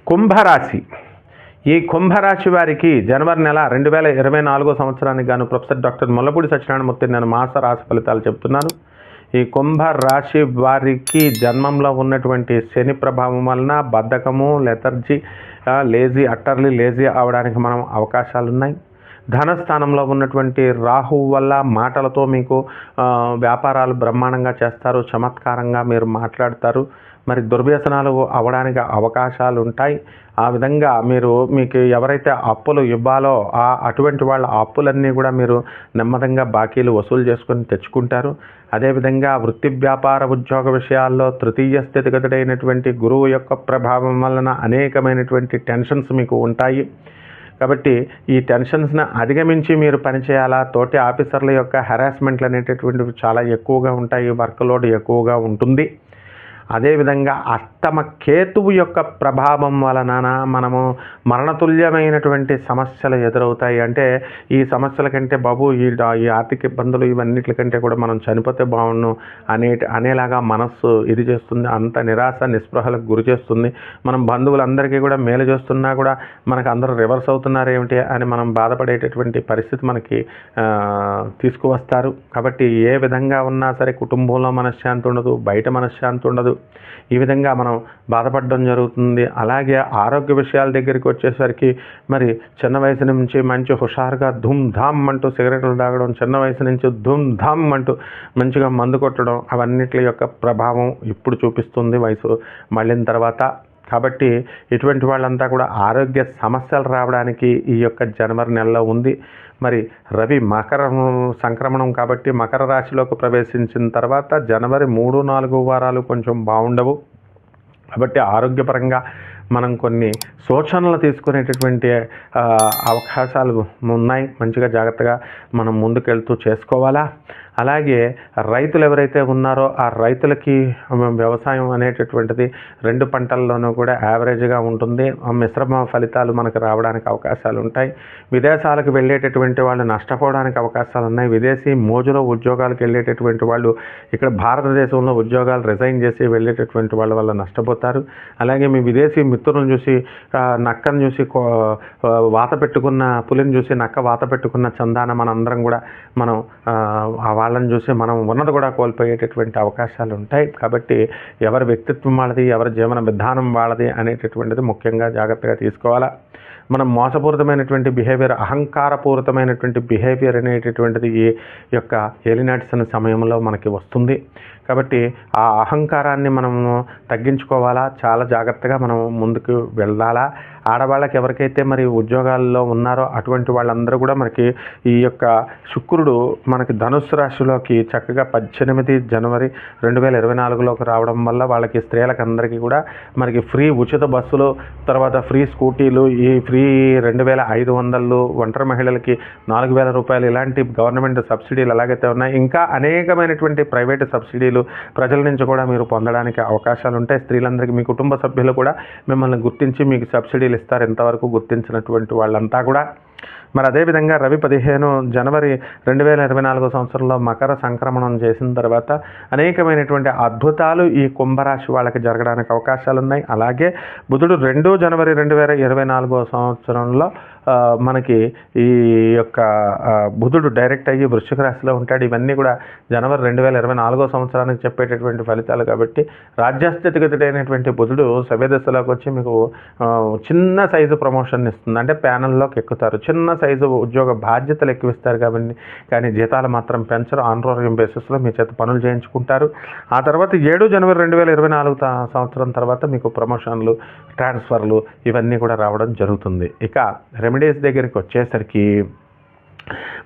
కుంభరాశి. ఈ కుంభరాశి వారికి జనవరి నెల 2024 సంవత్సరానికి గాను ప్రొఫెసర్ డాక్టర్ ముల్లపూడి సత్యనారాయణమూర్తి నేను మాస రాశి ఫలితాలు చెప్తున్నాను. ఈ కుంభరాశి వారికి జన్మంలో ఉన్నటువంటి శని ప్రభావం వలన బద్ధకము, లెథర్జీ, అట్టర్లీ లేజీ అవడానికి మనం అవకాశాలు ఉన్నాయి. ధనస్థానంలో ఉన్నటువంటి రాహువు వల్ల మాటలతో మీకు వ్యాపారాలు బ్రహ్మాండంగా చేస్తారు, చమత్కారంగా మీరు మాట్లాడతారు, మరి దుర్వ్యసనాలు అవ్వడానికి అవకాశాలు ఉంటాయి. ఆ విధంగా మీకు ఎవరైతే అప్పులు ఇవ్వాలో అటువంటి వాళ్ళ అప్పులన్నీ కూడా మీరు నెమ్మదంగా బాకీలు వసూలు చేసుకొని తెచ్చుకుంటారు. అదేవిధంగా వృత్తి వ్యాపార ఉద్యోగ విషయాల్లో తృతీయ స్థితిగతుడైనటువంటి గురువు యొక్క ప్రభావం వలన అనేకమైనటువంటి టెన్షన్స్ మీకు ఉంటాయి. కాబట్టి ఈ టెన్షన్స్ని అధిగమించి మీరు పనిచేయాలా. తోటి ఆఫీసర్ల యొక్క హెరాస్మెంట్లు అనేటటువంటివి చాలా ఎక్కువగా ఉంటాయి, వర్క్ లోడ్ ఎక్కువగా ఉంటుంది. అదేవిధంగా అష్టమ కేతువు యొక్క ప్రభావం వలన మనము మరణతుల్యమైనటువంటి సమస్యలు ఎదురవుతాయి. అంటే ఈ సమస్యల కంటే బాబు ఈ ఆర్థిక ఇబ్బందులు ఇవన్నిటికంటే కూడా మనం చనిపోతే బాగుండు అనేలాగా మనస్సు ఇది చేస్తుంది. అంత నిరాశ నిస్పృహలకు గురి చేస్తుంది. మనం బంధువులందరికీ కూడా మేలు చేస్తున్నా కూడా మనకు అందరూ రివర్స్ అవుతున్నారు ఏమిటి అని మనం బాధపడేటటువంటి పరిస్థితి మనకి తీసుకువస్తారు. కాబట్టి ఏ విధంగా ఉన్నా సరే కుటుంబంలో మనశ్శాంతి ఉండదు, బయట మనశ్శాంతి ఉండదు. ఈ విధంగా మనం బాధపడడం జరుగుతుంది. అలాగే ఆరోగ్య విషయాల దగ్గరికి వచ్చేసరికి మరి చిన్న వయసు నుంచి మంచి హుషారుగా ధూమ్ ధామ్ అంటూ సిగరెట్లు తాగడం, చిన్న వయసు నుంచి ధూమ్ ధామ్ అంటూ మంచిగా మందు కొట్టడం, అవన్నిటి యొక్క ప్రభావం ఇప్పుడు చూపిస్తుంది వయసు మళ్ళిన తర్వాత. కాబట్టి ఇటువంటి వాళ్ళంతా కూడా ఆరోగ్య సమస్యలు రావడానికి ఈ యొక్క జనవరి నెలలో ఉంది. మరి రవి మకర సంక్రమణం కాబట్టి మకర రాశిలోకి ప్రవేశించిన తర్వాత జనవరి 3-4 వారాలు కొంచెం బాగుండవు. కాబట్టి ఆరోగ్యపరంగా మనం కొన్ని సూచనలు తీసుకునేటటువంటి అవకాశాలు ఉన్నాయి. మంచిగా జాగ్రత్తగా మనం ముందుకెళ్తూ చేసుకోవాలా. అలాగే రైతులు ఎవరైతే ఉన్నారో ఆ రైతులకి వ్యవసాయం అనేటటువంటిది 2 పంటల్లోనూ కూడా యావరేజ్గా ఉంటుంది. మిశ్రమ ఫలితాలు మనకు రావడానికి అవకాశాలు ఉంటాయి. విదేశాలకు వెళ్ళేటటువంటి వాళ్ళు నష్టపోవడానికి అవకాశాలు ఉన్నాయి. విదేశీ మోజులో ఉద్యోగాలకు వెళ్ళేటటువంటి వాళ్ళు ఇక్కడ భారతదేశంలో ఉద్యోగాలు రిజైన్ చేసి వెళ్ళేటటువంటి వాళ్ళ వల్ల నష్టపోతారు. అలాగే మీ విదేశీ మిత్రులను చూసి నక్కను చూసి వాత పెట్టుకున్న పులిని చూసి నక్క వాత పెట్టుకున్న చందాన మనందరం కూడా మనం వాళ్ళని చూసి మనం ఉన్నది కూడా కోల్పోయేటటువంటి అవకాశాలు ఉంటాయి. కాబట్టి ఎవరి వ్యక్తిత్వం వాళ్ళది, ఎవరి జీవన విధానం వాళ్ళది అనేటటువంటిది ముఖ్యంగా జాగ్రత్తగా తీసుకోవాలా. మనం మోసపూరితమైనటువంటి బిహేవియర్, అహంకారపూరితమైనటువంటి బిహేవియర్ అనేటటువంటిది ఈ యొక్క ఏలినాటి సమయంలో మనకి వస్తుంది. కాబట్టి ఆ అహంకారాన్ని మనము తగ్గించుకోవాలా, చాలా జాగ్రత్తగా మనం ముందుకు వెళ్ళాలా. ఆడవాళ్ళకి ఎవరికైతే మరి ఉద్యోగాల్లో ఉన్నారో అటువంటి వాళ్ళందరూ కూడా మనకి ఈ యొక్క శుక్రుడు మనకి ధనుస్సు రాశిలోకి చక్కగా 18 జనవరి 2024లోకి రావడం వల్ల వాళ్ళకి స్త్రీలకు అందరికీ కూడా మనకి ఫ్రీ ఉచిత బస్సులు, తర్వాత ఫ్రీ స్కూటీలు, ఈ ఫ్రీ 2500 ఒంటరి మహిళలకి 4000 రూపాయలు ఇలాంటి గవర్నమెంట్ సబ్సిడీలు ఎలాగైతే ఉన్నాయి, ఇంకా అనేకమైనటువంటి ప్రైవేటు సబ్సిడీలు ప్రజల నుంచి కూడా మీరు పొందడానికి అవకాశాలు ఉంటాయి. స్త్రీలందరికీ మీ కుటుంబ సభ్యులు కూడా మిమ్మల్ని గుర్తించి మీకు సబ్సిడీలు ఇస్తారు, ఎంతవరకు గుర్తించినటువంటి వాళ్ళంతా కూడా. మరి అదేవిధంగా రవి 15 జనవరి 2024 సంవత్సరంలో మకర సంక్రమణం చేసిన తర్వాత అనేకమైనటువంటి అద్భుతాలు ఈ కుంభరాశి వాళ్ళకి జరగడానికి అవకాశాలు ఉన్నాయి. అలాగే బుధుడు 2 జనవరి 2024 సంవత్సరంలో మనకి ఈ యొక్క బుధుడు డైరెక్ట్ అయ్యి వృశ్చిక రాశిలో ఉంటాడు. ఇవన్నీ కూడా జనవరి 2024 సంవత్సరానికి చెప్పేటటువంటి ఫలితాలు. కాబట్టి రాజ్యస్థితిగతుడైనటువంటి బుధుడు సవ్యదశలోకి వచ్చి మీకు చిన్న సైజు ప్రమోషన్ ఇస్తుంది. అంటే ప్యానల్లోకి ఎక్కుతారు, చిన్న సైజు ఉద్యోగ బాధ్యతలు ఎక్కువ ఇస్తారు కాబట్టి, కానీ జీతాలు మాత్రం పెంచరు. ఆన్రోలియం బేసిస్లో మీ చేత పనులు చేయించుకుంటారు. ఆ తర్వాత 7 జనవరి 2024 సంవత్సరం తర్వాత మీకు ప్రమోషన్లు, ట్రాన్స్ఫర్లు ఇవన్నీ కూడా రావడం జరుగుతుంది. ఇక రెమెడీస్ దగ్గరికి వచ్చేసరికి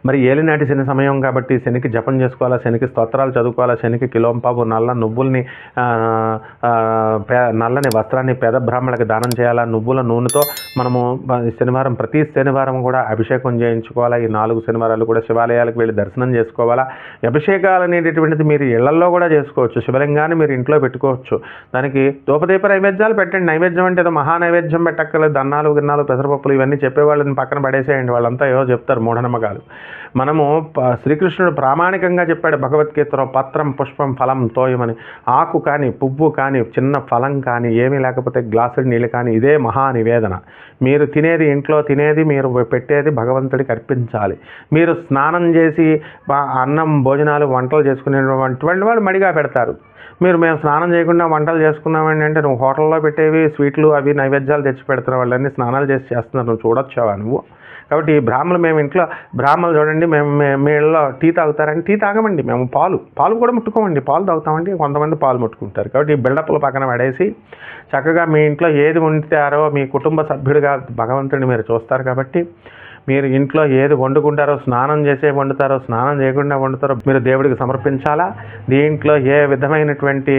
మరి ఏలినాటి శని సమయం కాబట్టి శనికి జపం చేసుకోవాలా, శనికి స్తోత్రాలు చదువుకోవాలా, శనికి కిలోంపావు నల్ల నువ్వుల్ని నల్లని వస్త్రాన్ని పేద బ్రాహ్మణులకు దానం చేయాలా. నువ్వుల నూనెతో మనము శనివారం ప్రతి శనివారం కూడా అభిషేకం చేయించుకోవాలా. ఈ 4 శనివారాలు కూడా శివాలయాలకు వెళ్ళి దర్శనం చేసుకోవాలా. అభిషేకాలు అనేటటువంటిది మీరు ఇళ్లలో కూడా చేసుకోవచ్చు. శివలింగాన్ని మీరు ఇంట్లో పెట్టుకోవచ్చు. దానికి ధూపదీప నైవేద్యాలు పెట్టండి. నైవేద్యం అంటే ఏదో మహా నైవేద్యం పెట్టక్కర్లేదు. దన్నాలు గిన్నాలు పెసరపప్పులు ఇవన్నీ చెప్పేవాళ్ళని పక్కన పడేసేయండి. వాళ్ళంతా ఏవో చెప్తారు మూఢనమ్మకాలు. విషయాలు. మనము శ్రీకృష్ణుడు ప్రామాణికంగా చెప్పాడు భగవద్గీతలో, పత్రం పుష్పం ఫలం తోయమని. ఆకు కానీ, పువ్వు కానీ, చిన్న ఫలం కానీ, ఏమీ లేకపోతే గ్లాసుడు నీళ్ళు కానీ, ఇదే మహా నివేదన. మీరు తినేది, ఇంట్లో తినేది, మీరు పెట్టేది భగవంతుడికి అర్పించాలి. మీరు స్నానం చేసి అన్నం, భోజనాలు, వంటలు చేసుకునేటువంటి వాళ్ళు మడిగా పెడతారు. మేము స్నానం చేయకుండా వంటలు చేసుకున్నామండి అంటే, నువ్వు హోటల్లో పెట్టేవి స్వీట్లు అవి నైవేద్యాలు తెచ్చి పెడుతున్న వాళ్ళన్నీ స్నానాలు చేసి చేస్తున్నారు, నువ్వు చూడొచ్చావా నువ్వు? కాబట్టి ఈ బ్రాహ్మణులు, మేము ఇంట్లో బ్రాహ్మణులు చూడండి, మీ ఇళ్ళలో టీ తాగుతారంటే టీ తాగమండి, మేము పాలు కూడా ముట్టుకోమండి, పాలు తాగుతామండి. కొంతమంది పాలు ముట్టుకుంటారు. కాబట్టి ఈ బిల్డప్లు పక్కన పడేసి చక్కగా మీ ఇంట్లో ఏది వండుతారో మీ కుటుంబ సభ్యుడిగా భగవంతుడిని మీరు చూస్తారు. కాబట్టి మీరు ఇంట్లో ఏది వండుకుంటారో, స్నానం చేసే వండుతారో, స్నానం చేయకుండా వండుతారో మీరు దేవుడికి సమర్పించాలా. దీంట్లో ఏ విధమైనటువంటి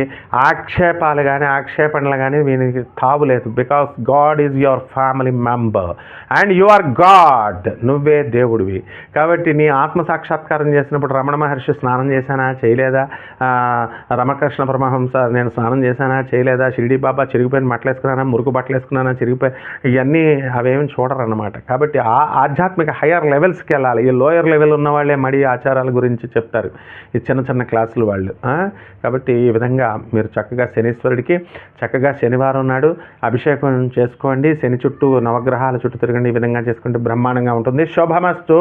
ఆక్షేపాలు కానీ ఆక్షేపణలు కానీ వీనికి తావులేదు. Because God is your family member and you are God, నువ్వే దేవుడివి. కాబట్టి నీ ఆత్మ సాక్షాత్కారం చేసినప్పుడు రమణ మహర్షి స్నానం చేశానా చేయలేదా, రమకృష్ణ పరమహంస నేను స్నానం చేశానా చేయలేదా, షిరిడి బాబా చిరిగిపోయిన బట్టలు వేసుకున్నానా, మురుకు బట్టలు వేసుకున్నానా, చిరిగిపోయి, ఇవన్నీ అవేమి చూడరు అన్నమాట. కాబట్టి ఆధ్యాత్మిక హయ్యర్ లెవెల్స్కి వెళ్ళాలి. ఈ లోయర్ లెవెల్ ఉన్న వాళ్ళే మడి ఆచారాల గురించి చెప్తారు, ఈ చిన్న చిన్న క్లాసులు వాళ్ళు. కాబట్టి ఈ విధంగా మీరు చక్కగా శనీశ్వరుడికి చక్కగా శనివారం నాడు అభిషేకం చేసుకోండి. శని చుట్టూ, నవగ్రహాల చుట్టూ తిరగండి. ఈ విధంగా చేసుకుంటే బ్రహ్మాండంగా ఉంటుంది. శుభమస్తు.